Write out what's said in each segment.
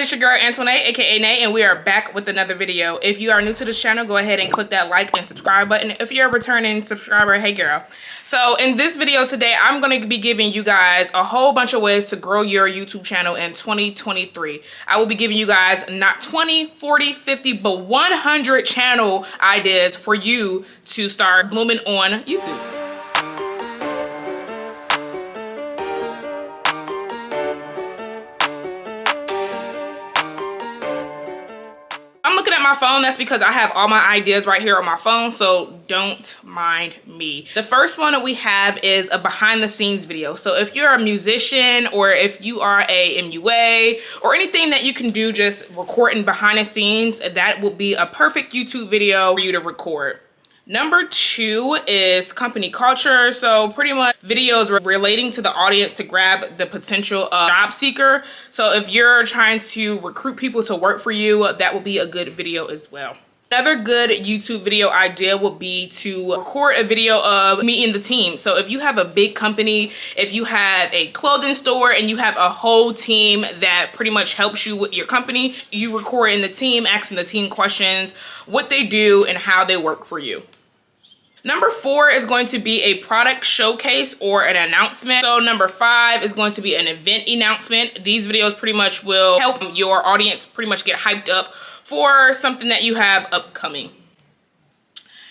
it's your girl Antoinette, aka Nay, and we are back with another video. If you are new to this channel, go ahead and click that like and subscribe button. If you're a returning subscriber, hey girl. So in this video today, I'm going to be giving you guys a whole bunch of ways to grow your YouTube channel in 2023. I will be giving you guys not 20, 40, 50, but 100 channel ideas for you to start blooming on YouTube. I'm looking at my phone. That's because I have all my ideas right here on my phone, so don't mind me. The first one that we have is a behind the scenes video. So if you're a musician or if you are a MUA or anything that you can do just recording behind the scenes, that will be a perfect YouTube video for you to record. Number 2 is company culture. So pretty much videos relating to the audience to grab the potential job seeker. So if you're trying to recruit people to work for you, that will be a good video as well. Another good YouTube video idea would be to record a video of meeting the team. So if you have a big company, if you have a clothing store and you have a whole team that pretty much helps you with your company, you record in the team, asking the team questions, what they do and how they work for you. Number 4 is going to be a product showcase or an announcement. So number 5 is going to be an event announcement. These videos pretty much will help your audience pretty much get hyped up for something that you have upcoming.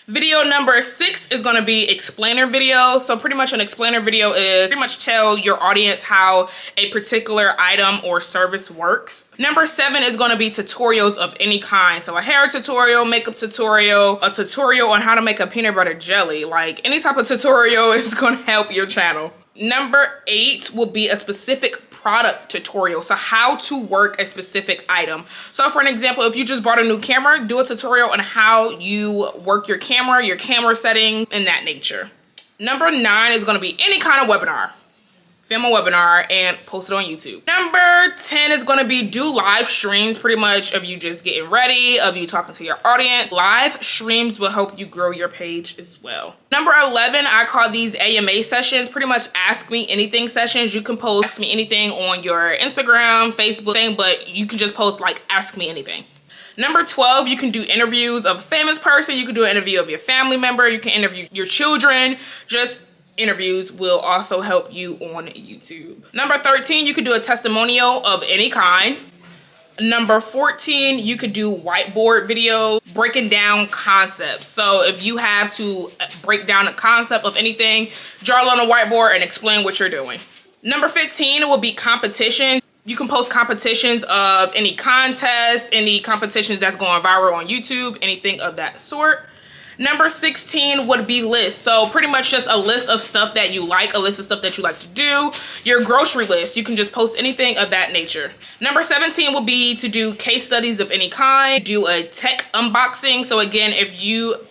Video number 6 is going to be explainer video. So pretty much an explainer video is pretty much tell your audience how a particular item or service works. Number 7 is going to be tutorials of any kind. So a hair tutorial, makeup tutorial, a tutorial on how to make a peanut butter jelly. Like any type of tutorial is going to help your channel. Number 8 will be a specific product tutorial. So how to work a specific item. So for an example, if you just bought a new camera, do a tutorial on how you work your camera setting, and that nature. Number 9 is going to be any kind of webinar. Film a webinar and post it on YouTube. Number 10 is going to be do live streams, pretty much of you just getting ready, of you talking to your audience. Live streams will help you grow your page as well. Number 11, I call these AMA sessions, pretty much ask me anything sessions. You can post ask me anything on your Instagram, Facebook thing, but you can just post like ask me anything. Number 12, you can do interviews of a famous person. You can do an interview of your family member. You can interview your children. Just interviews will also help you on YouTube. Number 13, you could do a testimonial of any kind. Number 14, you could do whiteboard videos breaking down concepts. So if you have to break down a concept of anything, draw it on a whiteboard and explain what you're doing. Number 15 will be competition. You can post competitions of any contest, any competitions that's going viral on YouTube, anything of that sort. Number 16 would be lists. So pretty much just a list of stuff that you like, a list of stuff that you like to do. Your grocery list, you can just post anything of that nature. Number 17 will be to do case studies of any kind, do a tech unboxing. So again,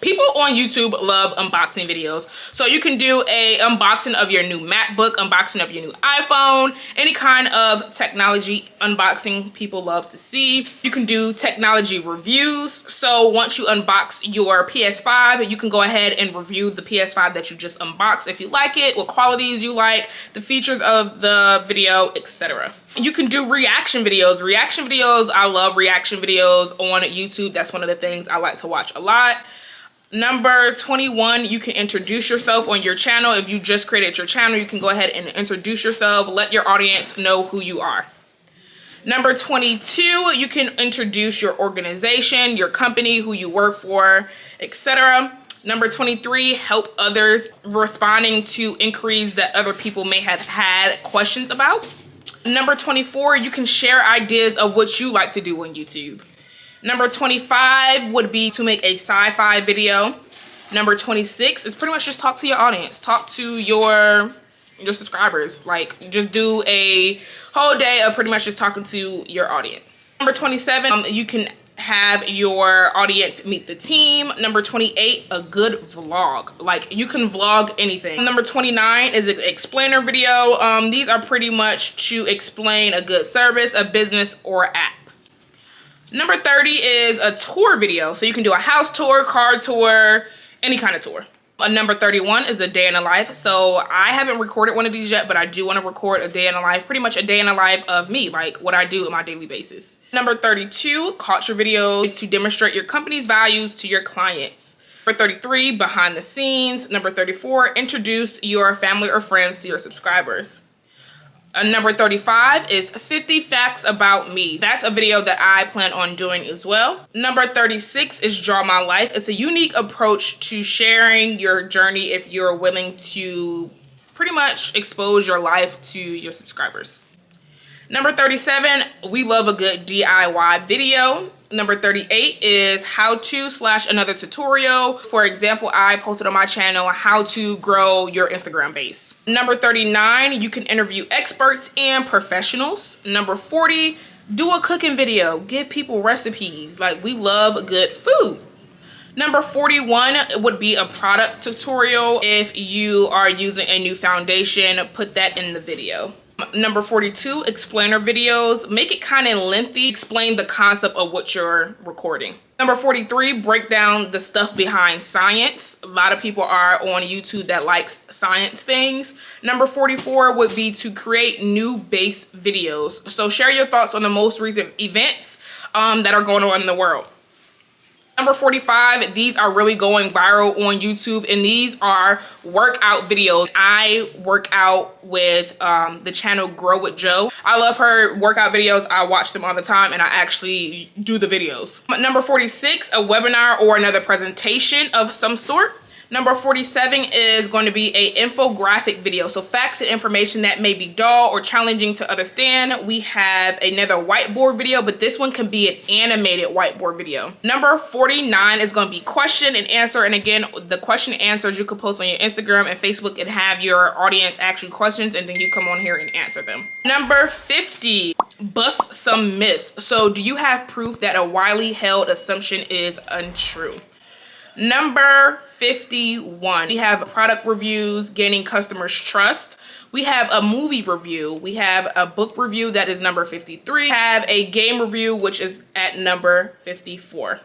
people on YouTube love unboxing videos. So you can do a unboxing of your new MacBook, unboxing of your new iPhone, any kind of technology unboxing people love to see. You can do technology reviews. So once you unbox your PS5, you can go ahead and review the PS5 that you just unboxed if you like it, what qualities you like, the features of the video, etc. You can do reaction videos. Reaction videos, I love reaction videos on YouTube. That's one of the things I like to watch a lot. Number 21, you can introduce yourself on your channel. If you just created your channel, you can go ahead and introduce yourself, let your audience know who you are. Number 22, you can introduce your organization, your company, who you work for, etc. Number 23, help others, responding to inquiries that other people may have had questions about. Number 24, you can share ideas of what you like to do on YouTube. Number 25 would be to make a sci-fi video. Number 26 is pretty much just talk to your audience, talk to your subscribers. Like just do a whole day of pretty much just talking to your audience. Number 27, you can have your audience meet the team. Number 28, a good vlog. Like you can vlog anything. Number 29 is an explainer video. These are pretty much to explain a good service, a business, or app. Number 30 is a tour video. So you can do a house tour, car tour, any kind of tour. Number 31 is a day in the life. So I haven't recorded one of these yet, but I do want to record a day in the life, pretty much a day in the life of me, like what I do on my daily basis. Number 32, culture videos to demonstrate your company's values to your clients. Number 33, behind the scenes. Number 34, introduce your family or friends to your subscribers. Number 35 is 50 facts about me. That's a video that I plan on doing as well. Number 36 is draw my life. It's a unique approach to sharing your journey if you're willing to pretty much expose your life to your subscribers. Number 37, we love a good DIY video. Number 38 is how-to / another tutorial. For example, I posted on my channel how to grow your Instagram base. Number 39, you can interview experts and professionals. Number 40, do a cooking video. Give people recipes. Like, we love good food. Number 41 would be a product tutorial. If you are using a new foundation, put that in the video. Number 42, explainer videos. Make it kind of lengthy. Explain the concept of what you're recording. Number 43, break down the stuff behind science. A lot of people are on YouTube that likes science things. Number 44 would be to create new base videos. So share your thoughts on the most recent events that are going on in the world. Number 45, these are really going viral on YouTube, and these are workout videos. I work out with the channel Grow with Joe. I love her workout videos. I watch them all the time, and I actually do the videos. Number 46, a webinar or another presentation of some sort. Number 47 is going to be a infographic video. So facts and information that may be dull or challenging to understand. We have another whiteboard video, but this one can be an animated whiteboard video. Number 49 is going to be question and answer. And again, the question and answers you could post on your Instagram and Facebook and have your audience ask you questions, and then you come on here and answer them. Number 50, bust some myths. So do you have proof that a widely held assumption is untrue? Number 51, we have product reviews, gaining customers' trust. We have a movie review. We have a book review that is number 53. We have a game review, which is at number 54.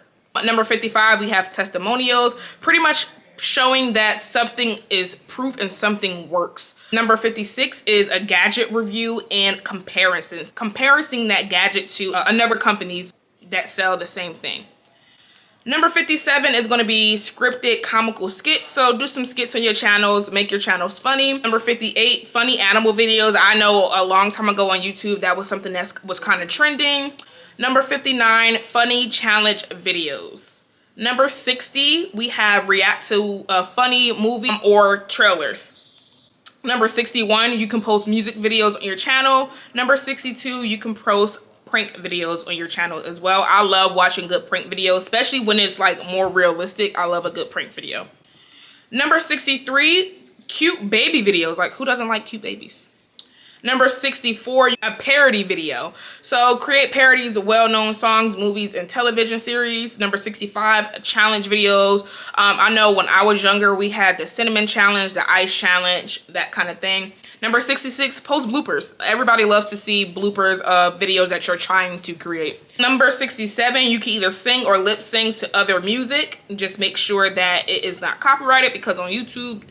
Number 55, we have testimonials, pretty much showing that something is proof and something works. Number 56 is a gadget review and comparisons, comparing that gadget to another companies that sell the same thing. Number 57 is going to be scripted comical skits. So do some skits on your channels, make your channels funny. Number 58, funny animal videos. I know a long time ago on YouTube, that was something that was kind of trending. Number 59, funny challenge videos. Number 60, we have react to a funny movie or trailers. Number 61, you can post music videos on your channel. Number 62, you can post prank videos on your channel as well. I love watching good prank videos, especially when it's like more realistic. I love a good prank video. Number 63, cute baby videos. Like, who doesn't like cute babies? Number 64, a parody video. So create parodies of well-known songs, movies, and television series. Number 65, challenge videos. I know when I was younger, we had the cinnamon challenge, the ice challenge, that kind of thing. Number 66, post bloopers. Everybody loves to see bloopers of videos that you're trying to create. Number 67, you can either sing or lip sync to other music. Just make sure that it is not copyrighted, because on YouTube,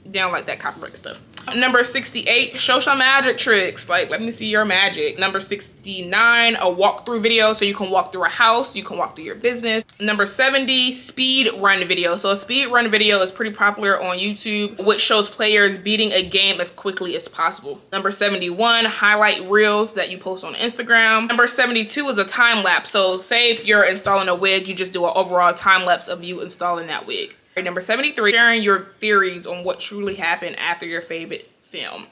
they don't like that copyrighted stuff. Number 68, show some magic tricks. Like, let me see your magic. Number 69, a walkthrough video. So you can walk through a house, you can walk through your business. Number 70, speed run video. So a speed run video is pretty popular on YouTube, which shows players beating a game as quickly as possible. Number 71, highlight reels that you post on Instagram. Number 72 is a time lapse. So say if you're installing a wig, you just do an overall time lapse of you installing that wig. Number 73, sharing your theories on what truly happened after your favorite film.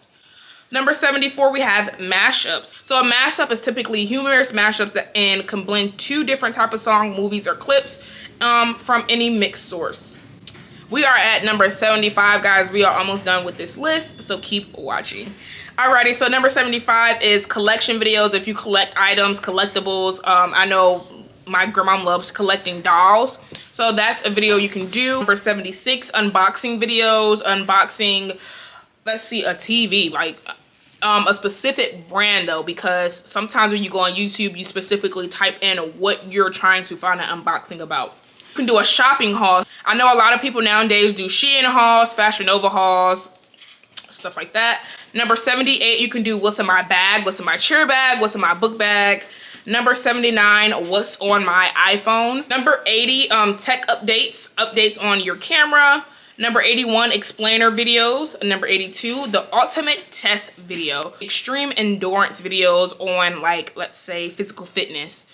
Number 74, we have mashups. So a mashup is typically humorous mashups that can blend two different types of song, movies, or clips from any mixed source. We are at number 75, guys. We are almost done with this list, so keep watching. Alrighty, so number 75 is collection videos. If you collect items, collectibles, I know my grandma loves collecting dolls, so that's a video you can do. Number 76, unboxing videos, unboxing, let's see, a TV, like a specific brand though, because sometimes when you go on YouTube, you specifically type in what you're trying to find an unboxing about. You can do a shopping haul. I know a lot of people nowadays do Shein hauls, Fashion Nova hauls, stuff like that. Number 78, you can do what's in my bag, what's in my cheer bag, what's in my book bag. Number 79, what's on my iPhone. Number 80, tech updates on your camera. Number 81, explainer videos. Number 82, the ultimate test video. Extreme endurance videos on, like, let's say physical fitness.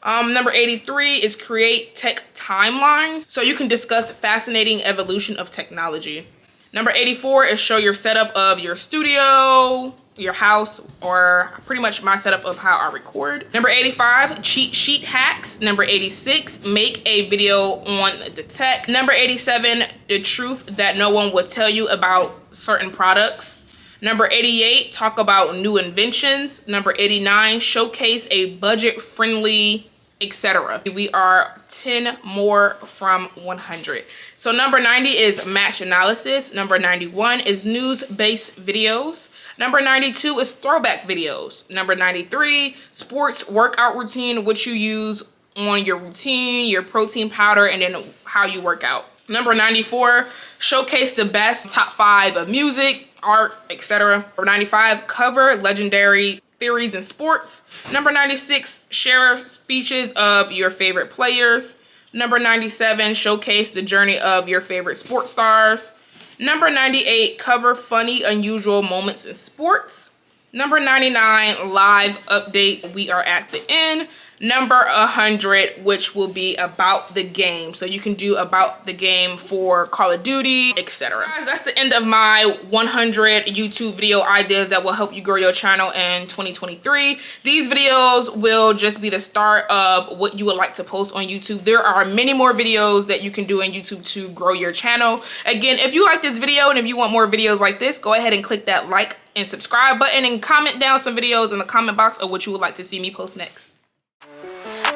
Number 83 is create tech timelines, so you can discuss fascinating evolution of technology. Number 84 is show your setup of your studio, your house, or pretty much my setup of how I record. Number 85, cheat sheet hacks. Number 86, make a video on the tech. Number 87, the truth that no one would tell you about certain products. Number 88, talk about new inventions. Number 89, showcase a budget-friendly, etc. We are 10 more from 100. So number 90 is match analysis. Number 91 is news-based videos. Number 92 is throwback videos. Number 93, sports workout routine, what you use on your routine, your protein powder, and then how you work out. Number 94, showcase the best top 5 of music, art, etc. Number 95, cover legendary theories in sports. Number 96, share speeches of your favorite players. Number 97, showcase the journey of your favorite sports stars. Number 98, cover funny, unusual moments in sports. Number 99, live updates. We are at the end. Number 100, which will be about the game. So you can do about the game for Call of Duty, etc. Guys, that's the end of my 100 YouTube video ideas that will help you grow your channel in 2023. These videos will just be the start of what you would like to post on YouTube. There are many more videos that you can do on YouTube to grow your channel. Again, if you like this video and if you want more videos like this, go ahead and click that like and subscribe button and comment down some videos in the comment box of what you would like to see me post next.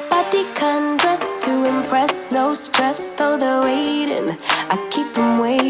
Body can dress to impress, no stress, though they're waiting. I keep them waiting.